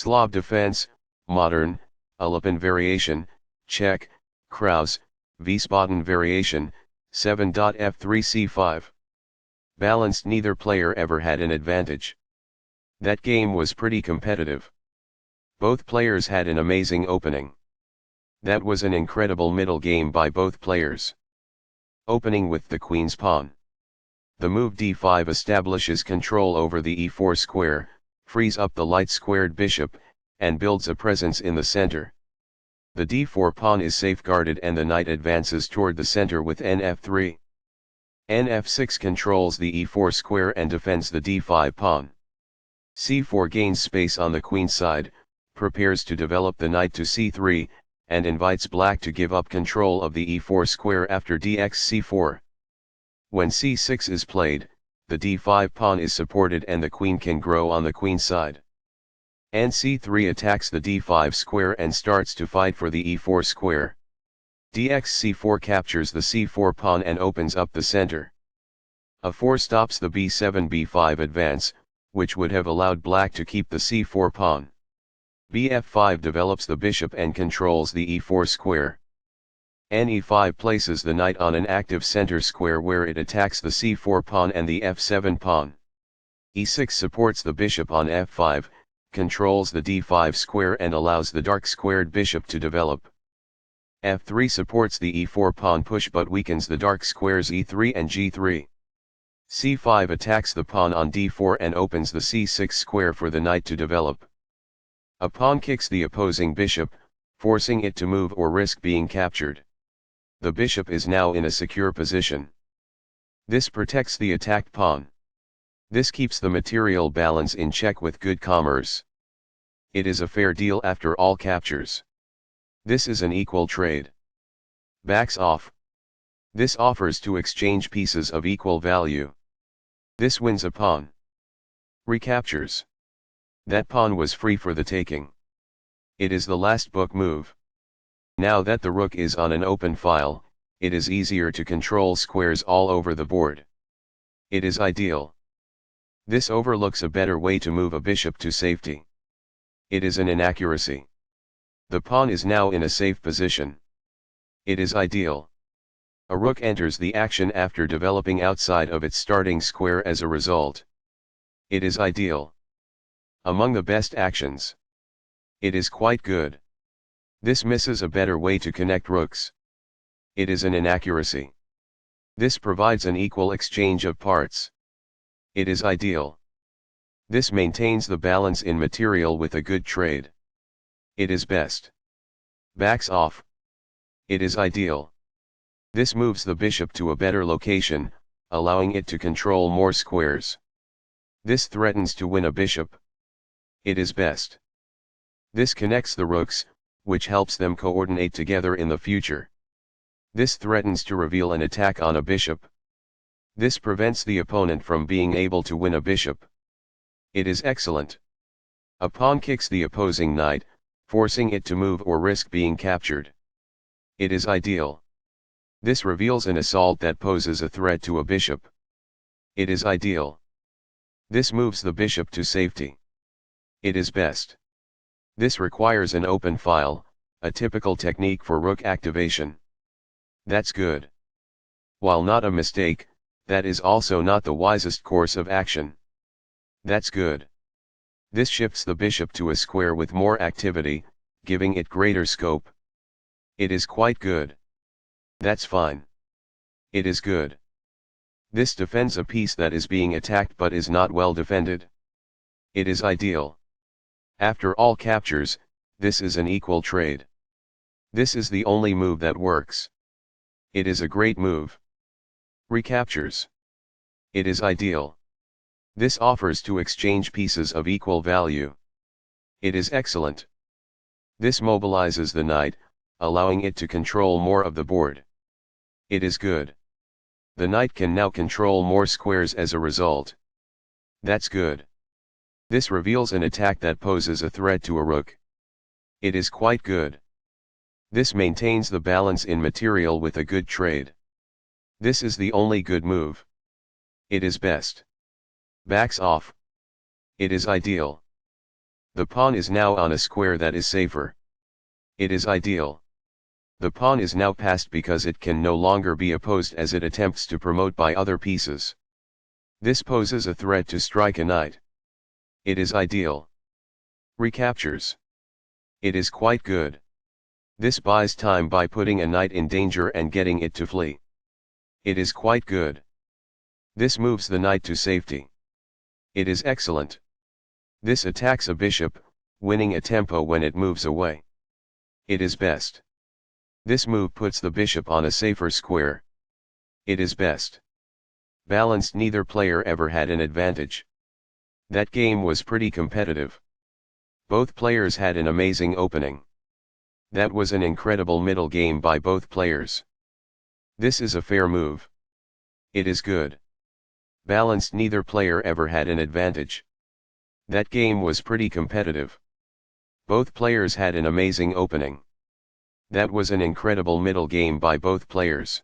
Slav defense, modern, Alapin variation, Czech, Kraus, Wiesbaden variation, 7.f3 c5. Balanced, neither player ever had an advantage. That game was pretty competitive. Both players had an amazing opening. That was an incredible middle game by both players. Opening with the queen's pawn. The move d5 establishes control over the e4 square, frees up the light-squared bishop, and builds a presence in the center. The d4 pawn is safeguarded and the knight advances toward the center with nf3. nf6 controls the e4 square and defends the d5 pawn. c4 gains space on the queen side, prepares to develop the knight to c3, and invites black to give up control of the e4 square after dx c4. When c6 is played, the d5 pawn is supported and the queen can grow on the queen side. nc3 attacks the d5 square and starts to fight for the e4 square. dx c4 captures the c4 pawn and opens up the center. a4 stops the b7 b5 advance, which would have allowed black to keep the c4 pawn. bf5 develops the bishop and controls the e4 square. ne5 places the knight on an active center square where it attacks the c4 pawn and the f7 pawn. e6 supports the bishop on f5, controls the d5 square and allows the dark squared bishop to develop. f3 supports the e4 pawn push but weakens the dark squares e3 and g3. c5 attacks the pawn on d4 and opens the c6 square for the knight to develop. A pawn kicks the opposing bishop, forcing it to move or risk being captured. The bishop is now in a secure position. This protects the attacked pawn. This keeps the material balance in check with good commerce. It is a fair deal after all captures. This is an equal trade. Backs off. This offers to exchange pieces of equal value. This wins a pawn. Recaptures. That pawn was free for the taking. It is the last book move. Now that the rook is on an open file, it is easier to control squares all over the board. It is ideal. This overlooks a better way to move a bishop to safety. It is an inaccuracy. The pawn is now in a safe position. It is ideal. A rook enters the action after developing outside of its starting square as a result. It is ideal. Among the best actions. It is quite good. This misses a better way to connect rooks. It is an inaccuracy. This provides an equal exchange of parts. It is ideal. This maintains the balance in material with a good trade. It is best. Backs off. It is ideal. This moves the bishop to a better location, allowing it to control more squares. This threatens to win a bishop. It is best. This connects the rooks, which helps them coordinate together in the future. This threatens to reveal an attack on a bishop. This prevents the opponent from being able to win a bishop. It is excellent. A pawn kicks the opposing knight, forcing it to move or risk being captured. It is ideal. This reveals an assault that poses a threat to a bishop. It is ideal. This moves the bishop to safety. It is best. This requires an open file, a typical technique for rook activation. That's good. While not a mistake, that is also not the wisest course of action. That's good. This shifts the bishop to a square with more activity, giving it greater scope. It is quite good. That's fine. It is good. This defends a piece that is being attacked but is not well defended. It is ideal. After all captures, this is an equal trade. This is the only move that works. It is a great move. Recaptures. It is ideal. This offers to exchange pieces of equal value. It is excellent. This mobilizes the knight, allowing it to control more of the board. It is good. The knight can now control more squares as a result. That's good. This reveals an attack that poses a threat to a rook. It is quite good. This maintains the balance in material with a good trade. This is the only good move. It is best. Backs off. It is ideal. The pawn is now on a square that is safer. It is ideal. The pawn is now passed because it can no longer be opposed as it attempts to promote by other pieces. This poses a threat to strike a knight. It is ideal. Recaptures. It is quite good. This buys time by putting a knight in danger and getting it to flee. It is quite good. This moves the knight to safety. It is excellent. This attacks a bishop, winning a tempo when it moves away. It is best. This move puts the bishop on a safer square. It is best. Balanced. Neither player ever had an advantage. That game was pretty competitive. Both players had an amazing opening. That was an incredible middle game by both players. This is a fair move. It is good. Balanced. Neither player ever had an advantage. That game was pretty competitive. Both players had an amazing opening. That was an incredible middle game by both players.